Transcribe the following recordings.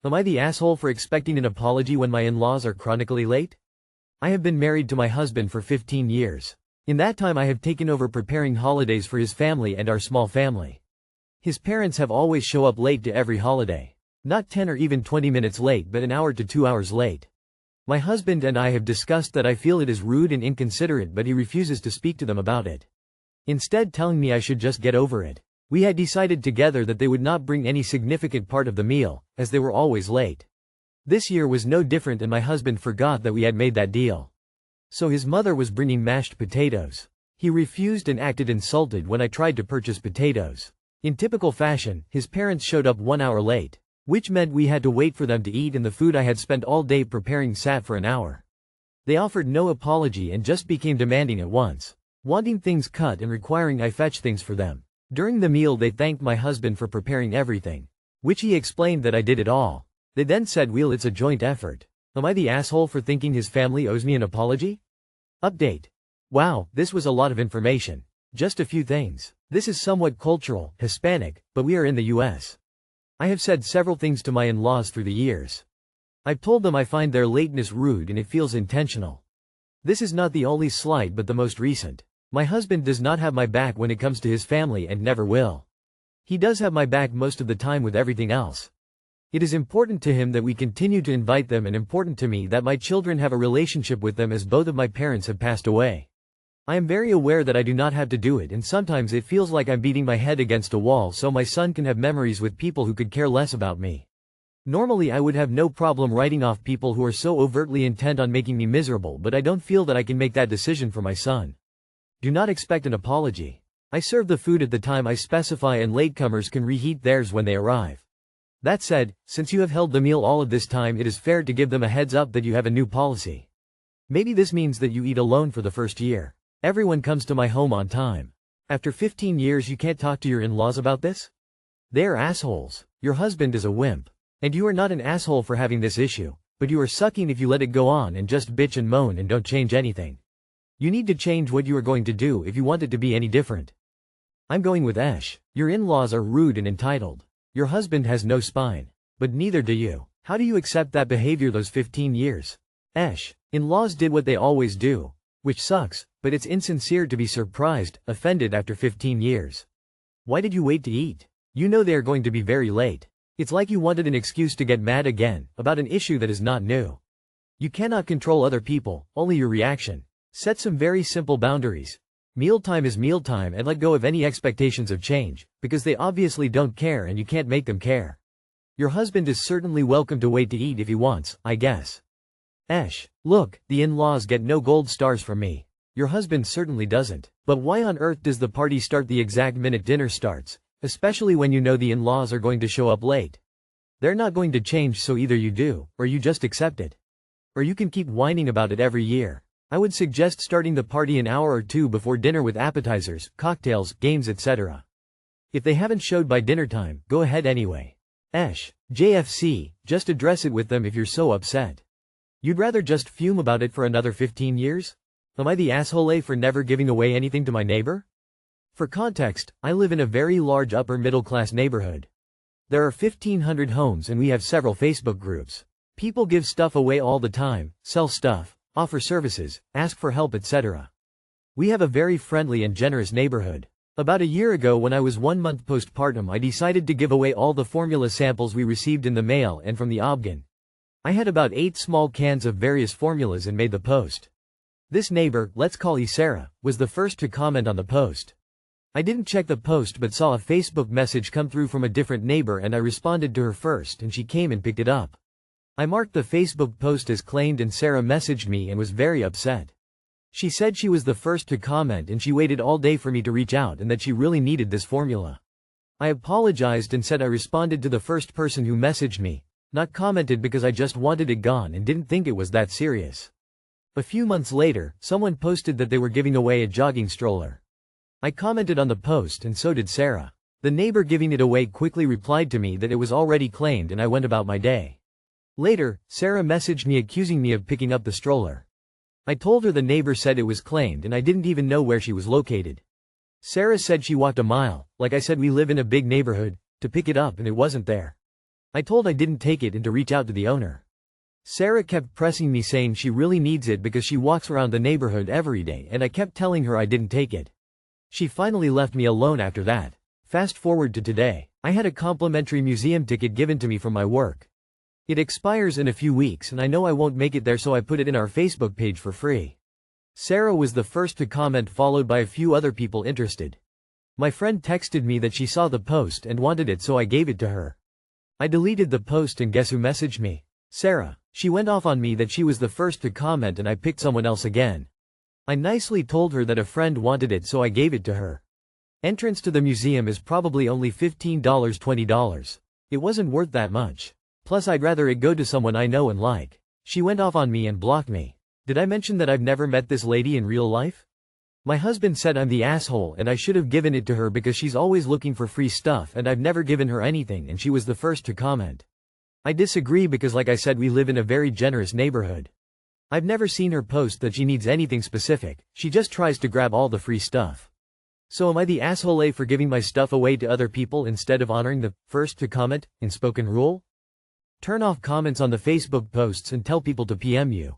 Am I the asshole for expecting an apology when my in-laws are chronically late? I have been married to my husband for 15 years. In that time I have taken over preparing holidays for his family and our small family. His parents have always show up late to every holiday. Not 10 or even 20 minutes late, but an hour to 2 hours late. My husband and I have discussed that I feel it is rude and inconsiderate, but he refuses to speak to them about it. Instead, telling me I should just get over it. We had decided together that they would not bring any significant part of the meal, as they were always late. This year was no different, and my husband forgot that we had made that deal. So his mother was bringing mashed potatoes. He refused and acted insulted when I tried to purchase potatoes. In typical fashion, his parents showed up 1 hour late, which meant we had to wait for them to eat, and the food I had spent all day preparing sat for an hour. They offered no apology and just became demanding at once, wanting things cut and requiring I fetch things for them. During the meal they thanked my husband for preparing everything, which he explained that I did it all. They then said, "Well, it's a joint effort." Am I the asshole for thinking his family owes me an apology? Update. Wow, this was a lot of information. Just a few things. This is somewhat cultural, Hispanic, but we are in the US. I have said several things to my in-laws through the years. I've told them I find their lateness rude and it feels intentional. This is not the only slight but the most recent. My husband does not have my back when it comes to his family and never will. He does have my back most of the time with everything else. It is important to him that we continue to invite them, and important to me that my children have a relationship with them, as both of my parents have passed away. I am very aware that I do not have to do it, and sometimes it feels like I'm beating my head against a wall so my son can have memories with people who could care less about me. Normally I would have no problem writing off people who are so overtly intent on making me miserable, but I don't feel that I can make that decision for my son. Do not expect an apology. I serve the food at the time I specify, and latecomers can reheat theirs when they arrive. That said, since you have held the meal all of this time, it is fair to give them a heads up that you have a new policy. Maybe this means that you eat alone for the first year. Everyone comes to my home on time. After 15 years you can't talk to your in-laws about this? They are assholes. Your husband is a wimp. And you are not an asshole for having this issue, but you are sucking if you let it go on and just bitch and moan and don't change anything. You need to change what you are going to do if you want it to be any different. I'm going with Esh. Your in-laws are rude and entitled. Your husband has no spine. But neither do you. How do you accept that behavior those 15 years? Esh. In-laws did what they always do, which sucks, but it's insincere to be surprised, offended after 15 years. Why did you wait to eat? You know they are going to be very late. It's like you wanted an excuse to get mad again, about an issue that is not new. You cannot control other people, only your reaction. Set some very simple boundaries. Mealtime is mealtime, and let go of any expectations of change, because they obviously don't care and you can't make them care. Your husband is certainly welcome to wait to eat if he wants, I guess. Esh. Look, the in-laws get no gold stars from me. Your husband certainly doesn't. But why on earth does the party start the exact minute dinner starts, especially when you know the in-laws are going to show up late? They're not going to change, so either you do, or you just accept it. Or you can keep whining about it every year. I would suggest starting the party an hour or two before dinner with appetizers, cocktails, games, etc. If they haven't showed by dinner time, go ahead anyway. Esh. JFC, just address it with them if you're so upset. You'd rather just fume about it for another 15 years? Am I the asshole for never giving away anything to my neighbor? For context, I live in a very large upper middle class neighborhood. There are 1,500 homes and we have several Facebook groups. People give stuff away all the time, sell stuff, offer services, ask for help, etc. We have a very friendly and generous neighborhood. About a year ago, when I was 1 month postpartum, I decided to give away all the formula samples we received in the mail and from the Obgyn. I had about 8 small cans of various formulas and made the post. This neighbor, let's call her Sarah, was the first to comment on the post. I didn't check the post but saw a Facebook message come through from a different neighbor and I responded to her first and she came and picked it up. I marked the Facebook post as claimed and Sarah messaged me and was very upset. She said she was the first to comment and she waited all day for me to reach out and that she really needed this formula. I apologized and said I responded to the first person who messaged me, not commented, because I just wanted it gone and didn't think it was that serious. A few months later, someone posted that they were giving away a jogging stroller. I commented on the post and so did Sarah. The neighbor giving it away quickly replied to me that it was already claimed and I went about my day. Later, Sarah messaged me accusing me of picking up the stroller. I told her the neighbor said it was claimed and I didn't even know where she was located. Sarah said she walked a mile, like I said we live in a big neighborhood, to pick it up and it wasn't there. I told I didn't take it and to reach out to the owner. Sarah kept pressing me saying she really needs it because she walks around the neighborhood every day, and I kept telling her I didn't take it. She finally left me alone after that. Fast forward to today. I had a complimentary museum ticket given to me from my work. It expires in a few weeks and I know I won't make it there, so I put it in our Facebook page for free. Sarah was the first to comment, followed by a few other people interested. My friend texted me that she saw the post and wanted it, so I gave it to her. I deleted the post and guess who messaged me? Sarah. She went off on me that she was the first to comment and I picked someone else again. I nicely told her that a friend wanted it, so I gave it to her. Entrance to the museum is probably only $15, $20. It wasn't worth that much. Plus I'd rather it go to someone I know and like. She went off on me and blocked me. Did I mention that I've never met this lady in real life? My husband said I'm the asshole and I should have given it to her because she's always looking for free stuff and I've never given her anything, and she was the first to comment. I disagree because, like I said, we live in a very generous neighborhood. I've never seen her post that she needs anything specific, she just tries to grab all the free stuff. So am I the asshole for giving my stuff away to other people instead of honoring the first to comment in spoken rule? Turn off comments on the Facebook posts and tell people to PM you.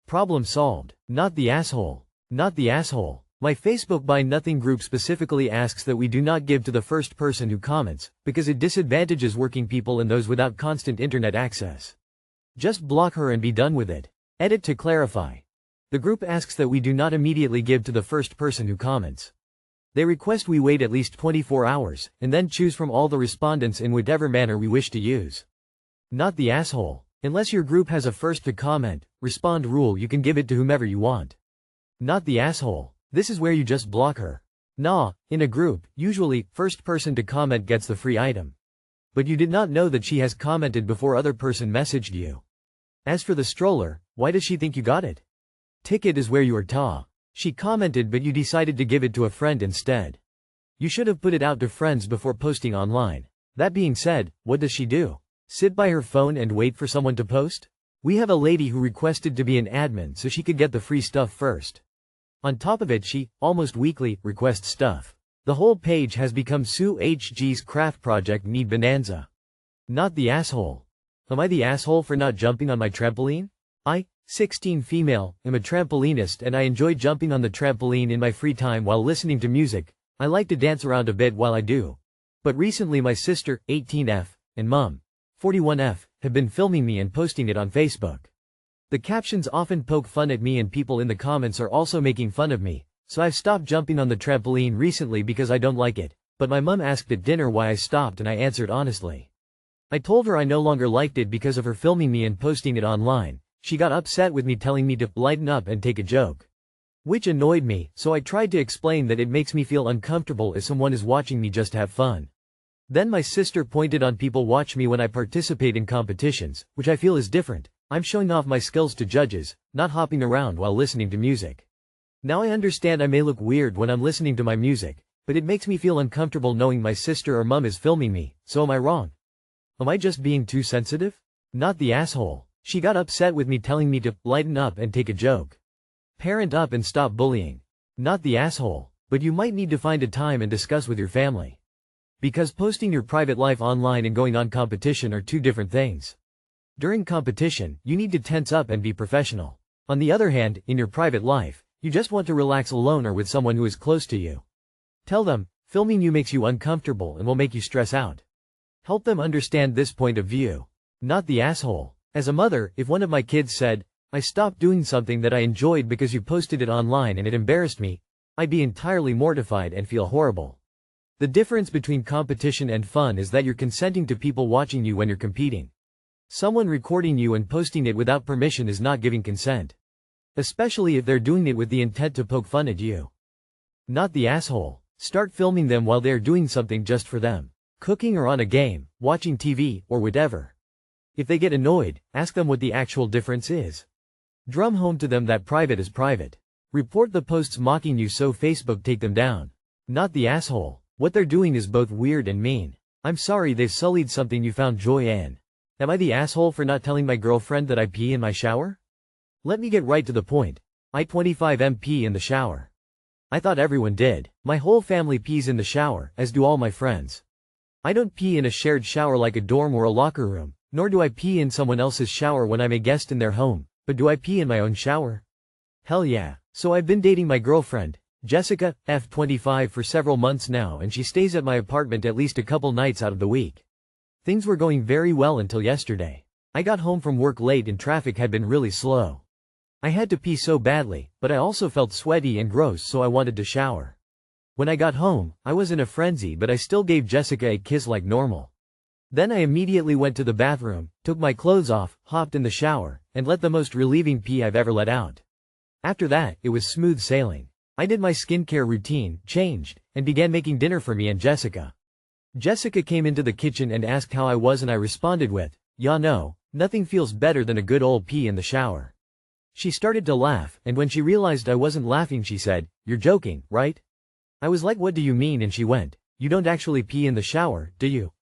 Problem solved. Not the asshole. Not the asshole. My Facebook Buy Nothing group specifically asks that we do not give to the first person who comments, because it disadvantages working people and those without constant internet access. Just block her and be done with it. Edit to clarify. The group asks that we do not immediately give to the first person who comments. They request we wait at least 24 hours, and then choose from all the respondents in whatever manner we wish to use. Not the asshole. Unless your group has a first to comment, respond rule, you can give it to whomever you want. Not the asshole. This is where you just block her. Nah, in a group, usually, first person to comment gets the free item. But you did not know that she has commented before other person messaged you. As for the stroller, why does she think you got it? Ticket is where you are ta. She commented but you decided to give it to a friend instead. You should have put it out to friends before posting online. That being said, what does she do? Sit by her phone and wait for someone to post? We have a lady who requested to be an admin so she could get the free stuff first. On top of it, she, almost weekly, requests stuff. The whole page has become Sue HG's craft project need bonanza. Not the asshole. Am I the asshole for not jumping on my trampoline? I, 16 female, am a trampolinist and I enjoy jumping on the trampoline in my free time while listening to music. I like to dance around a bit while I do. But recently my sister, 18F, and mom, 41F, have been filming me and posting it on Facebook. The captions often poke fun at me and people in the comments are also making fun of me, so I've stopped jumping on the trampoline recently because I don't like it, but my mom asked at dinner why I stopped and I answered honestly. I told her I no longer liked it because of her filming me and posting it online. She got upset with me telling me to lighten up and take a joke. Which annoyed me, so I tried to explain that it makes me feel uncomfortable if someone is watching me just to have fun. Then my sister pointed on people watch me when I participate in competitions, which I feel is different. I'm showing off my skills to judges, not hopping around while listening to music. Now I understand I may look weird when I'm listening to my music, but it makes me feel uncomfortable knowing my sister or mom is filming me, so am I wrong? Am I just being too sensitive? Not the asshole. She got upset with me telling me to lighten up and take a joke. Parent up and stop bullying. Not the asshole. But you might need to find a time and discuss with your family. Because posting your private life online and going on competition are two different things. During competition, you need to tense up and be professional. On the other hand, in your private life, you just want to relax alone or with someone who is close to you. Tell them, filming you makes you uncomfortable and will make you stress out. Help them understand this point of view. Not the asshole. As a mother, if one of my kids said, I stopped doing something that I enjoyed because you posted it online and it embarrassed me, I'd be entirely mortified and feel horrible. The difference between competition and fun is that you're consenting to people watching you when you're competing. Someone recording you and posting it without permission is not giving consent. Especially if they're doing it with the intent to poke fun at you. Not the asshole. Start filming them while they're doing something just for them. Cooking or on a game, watching TV, or whatever. If they get annoyed, ask them what the actual difference is. Drum home to them that private is private. Report the posts mocking you so Facebook take them down. Not the asshole. What they're doing is both weird and mean. I'm sorry they've sullied something you found joy in. Am I the asshole for not telling my girlfriend that I pee in my shower? Let me get right to the point. I 25 pee in the shower. I thought everyone did. My whole family pees in the shower, as do all my friends. I don't pee in a shared shower like a dorm or a locker room, nor do I pee in someone else's shower when I'm a guest in their home, but do I pee in my own shower? Hell yeah. So I've been dating my girlfriend, Jessica, 25 for several months now, and she stays at my apartment at least a couple nights out of the week. Things were going very well until yesterday. I got home from work late and traffic had been really slow. I had to pee so badly, but I also felt sweaty and gross, so I wanted to shower. When I got home, I was in a frenzy, but I still gave Jessica a kiss like normal. Then I immediately went to the bathroom, took my clothes off, hopped in the shower, and let the most relieving pee I've ever let out. After that, it was smooth sailing. I did my skincare routine, changed, and began making dinner for me and Jessica. Jessica came into the kitchen and asked how I was, and I responded with, "Ya no, nothing feels better than a good old pee in the shower." She started to laugh, and when she realized I wasn't laughing she said, "You're joking, right?" I was like, "What do you mean?" and she went, "You don't actually pee in the shower, do you?"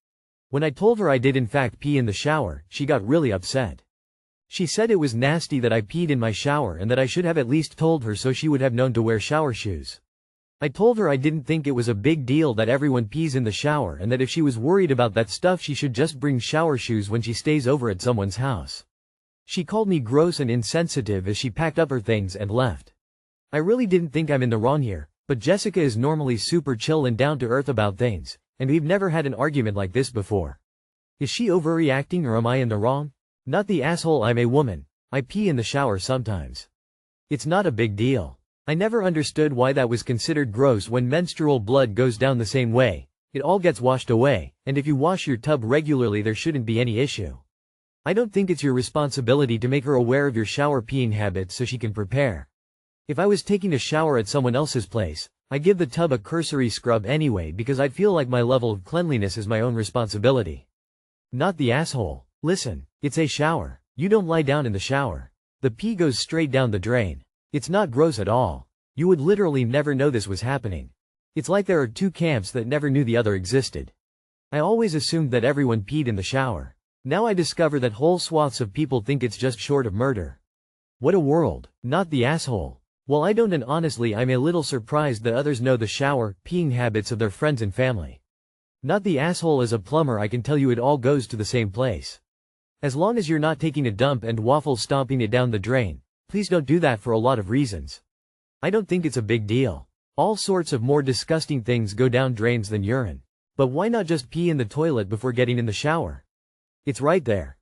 When I told her I did in fact pee in the shower, she got really upset. She said it was nasty that I peed in my shower and that I should have at least told her so she would have known to wear shower shoes. I told her I didn't think it was a big deal that everyone pees in the shower, and that if she was worried about that stuff she should just bring shower shoes when she stays over at someone's house. She called me gross and insensitive as she packed up her things and left. I really didn't think I'm in the wrong here, but Jessica is normally super chill and down to earth about things, and we've never had an argument like this before. Is she overreacting, or am I in the wrong? Not the asshole, I'm a woman. I pee in the shower sometimes. It's not a big deal. I never understood why that was considered gross when menstrual blood goes down the same way. It all gets washed away, and if you wash your tub regularly there shouldn't be any issue. I don't think it's your responsibility to make her aware of your shower peeing habits so she can prepare. If I was taking a shower at someone else's place, I'd give the tub a cursory scrub anyway because I'd feel like my level of cleanliness is my own responsibility. Not the asshole. Listen, it's a shower. You don't lie down in the shower. The pee goes straight down the drain. It's not gross at all. You would literally never know this was happening. It's like there are two camps that never knew the other existed. I always assumed that everyone peed in the shower. Now I discover that whole swaths of people think it's just short of murder. What a world. Not the asshole. Well, I don't, and honestly I'm a little surprised that others know the shower peeing habits of their friends and family. Not the asshole. As a plumber I can tell you it all goes to the same place. As long as you're not taking a dump and waffle stomping it down the drain, please don't do that for a lot of reasons. I don't think it's a big deal. All sorts of more disgusting things go down drains than urine. But why not just pee in the toilet before getting in the shower? It's right there.